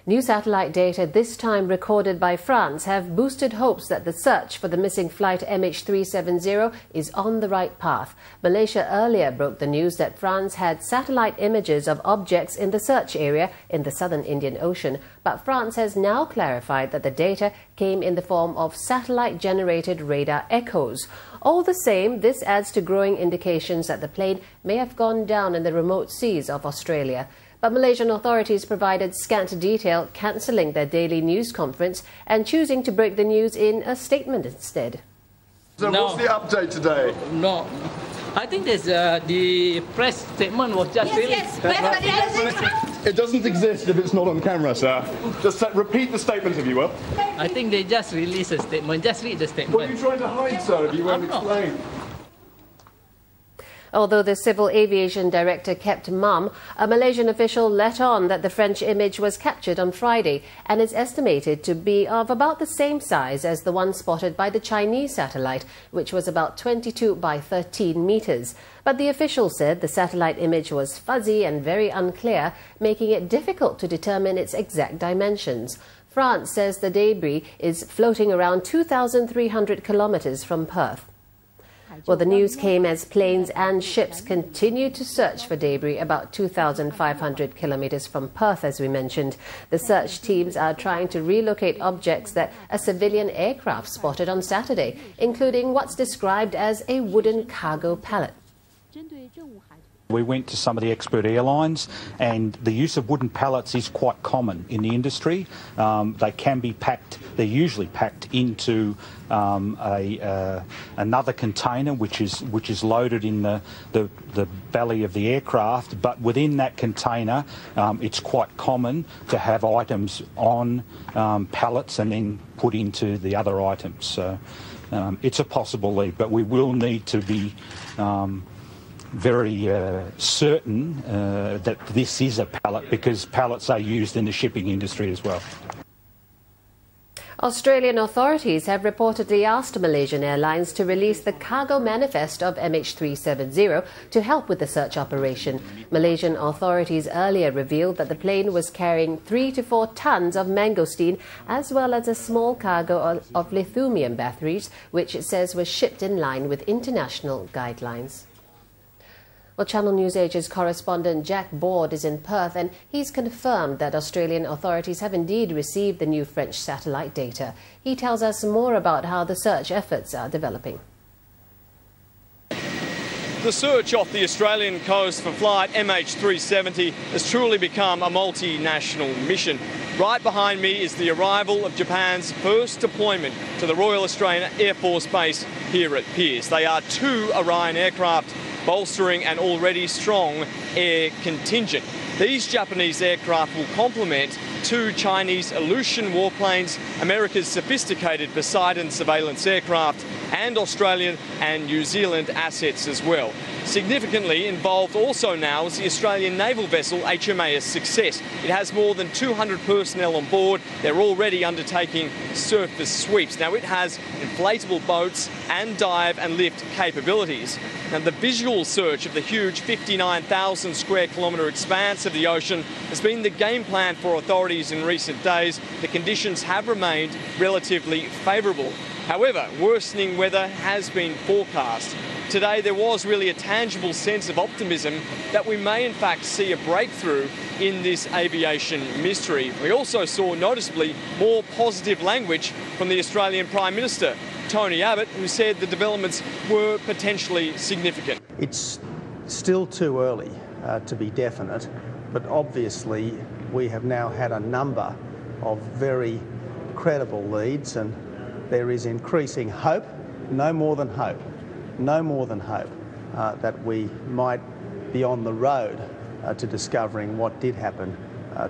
New satellite data, this time recorded by France, have boosted hopes that the search for the missing flight MH370 is on the right path. Malaysia earlier broke the news that France had satellite images of objects in the search area in the southern Indian Ocean, but France has now clarified that the data came in the form of satellite-generated radar echoes. All the same, this adds to growing indications that the plane may have gone down in the remote seas of Australia. But Malaysian authorities provided scant detail, cancelling their daily news conference and choosing to break the news in a statement instead. So what's the update today? No, I think there's the press statement was just released. It doesn't exist if it's not on camera, sir. Just repeat the statement, if you will. I think they just released a statement. Just read the statement. What are you trying to hide, sir, if you won't explain? Although the civil aviation director kept mum, a Malaysian official let on that the French image was captured on Friday and is estimated to be of about the same size as the one spotted by the Chinese satellite, which was about 22 by 13 meters. But the official said the satellite image was fuzzy and very unclear, making it difficult to determine its exact dimensions. France says the debris is floating around 2,300 kilometers from Perth. Well, the news came as planes and ships continued to search for debris about 2,500 kilometers from Perth, as we mentioned. The search teams are trying to relocate objects that a civilian aircraft spotted on Saturday, including what's described as a wooden cargo pallet. We went to some of the expert airlines, and the use of wooden pallets is quite common in the industry. They can be packed, they're usually packed into another container which is loaded in the belly of the aircraft, but within that container it's quite common to have items on pallets and then put into the other items. So it's a possible lead, but we will need to be very certain that this is a pallet, because pallets are used in the shipping industry as well. Australian authorities have reportedly asked Malaysian Airlines to release the cargo manifest of MH370 to help with the search operation. Malaysian authorities earlier revealed that the plane was carrying 3 to 4 tons of mangosteen, as well as a small cargo of lithium batteries, which it says was shipped in line with international guidelines. Well, Channel News Asia's correspondent Jack Board is in Perth, and he's confirmed that Australian authorities have indeed received the new French satellite data. He tells us more about how the search efforts are developing. The search off the Australian coast for flight MH370 has truly become a multinational mission. Right behind me is the arrival of Japan's first deployment to the Royal Australian Air Force Base here at Pearce. They are 2 Orion aircraft, bolstering an already strong air contingent. These Japanese aircraft will complement 2 Chinese Aleutian warplanes, America's sophisticated Poseidon surveillance aircraft, and Australian and New Zealand assets as well. Significantly involved also now is the Australian naval vessel HMAS Success. It has more than 200 personnel on board. They're already undertaking surface sweeps. Now, it has inflatable boats and dive and lift capabilities. Now, the visual search of the huge 59,000 square kilometre expanse of the ocean has been the game plan for authorities in recent days. The conditions have remained relatively favourable. However, worsening weather has been forecast. Today there was really a tangible sense of optimism that we may in fact see a breakthrough in this aviation mystery. We also saw noticeably more positive language from the Australian Prime Minister Tony Abbott, who said the developments were potentially significant. It's still too early to be definite, but obviously we have now had a number of very credible leads, and there is increasing hope, no more than hope, that we might be on the road to discovering what did happen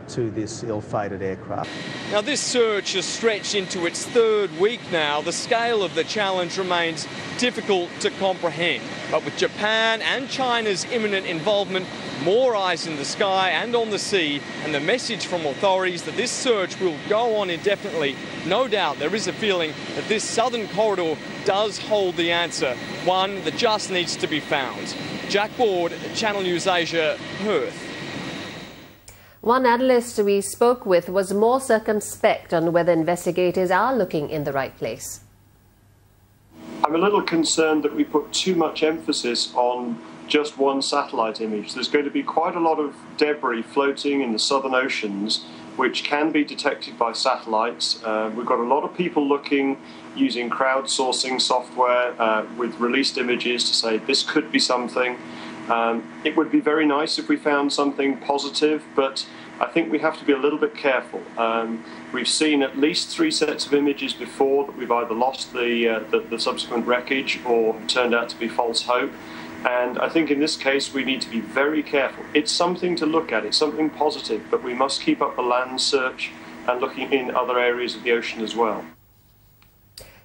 to this ill-fated aircraft. Now, this search has stretched into its 3rd week now. The scale of the challenge remains difficult to comprehend, but with Japan and China's imminent involvement, more eyes in the sky and on the sea, and the message from authorities that this search will go on indefinitely, no doubt there is a feeling that this southern corridor does hold the answer, one that just needs to be found. Jack Board, Channel News Asia, Perth. One analyst we spoke with was more circumspect on whether investigators are looking in the right place. I'm a little concerned that we put too much emphasis on just one satellite image. There's going to be quite a lot of debris floating in the southern oceans which can be detected by satellites. We've got a lot of people looking using crowdsourcing software with released images to say this could be something. It would be very nice if we found something positive, but I think we have to be a little bit careful. We've seen at least 3 sets of images before that we've either lost the subsequent wreckage or turned out to be false hope. And I think in this case we need to be very careful. It's something to look at, it's something positive, but we must keep up the land search and looking in other areas of the ocean as well.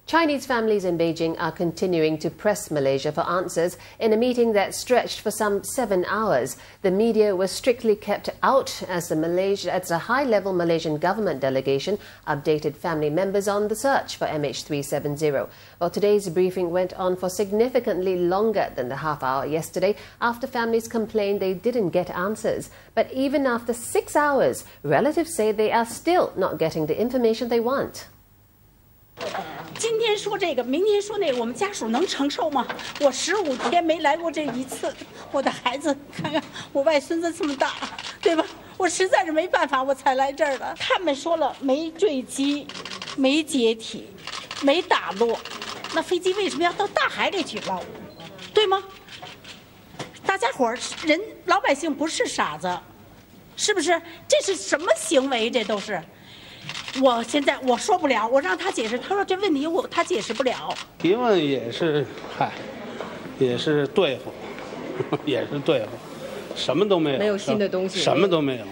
Chinese families in Beijing are continuing to press Malaysia for answers in a meeting that stretched for some 7 hours. The media was strictly kept out as a high-level Malaysian government delegation updated family members on the search for MH370. Well, today's briefing went on for significantly longer than the half hour yesterday after families complained they didn't get answers. But even after 6 hours, relatives say they are still not getting the information they want. 今天说这个，明天说那个，我们家属能承受吗？我15天没来过这一次，我的孩子，看看我外孙子这么大，对吧？我实在是没办法，我才来这儿的。他们说了，没坠机，没解体，没打落，那飞机为什么要到大海里去捞？对吗？大家伙儿，老百姓不是傻子，是不是？这是什么行为？这都是。 我现在我说不了，我让他解释。他说这问题他解释不了。提问也是，也是对付，也是对付，什么都没有，没有新的东西，什么都没有。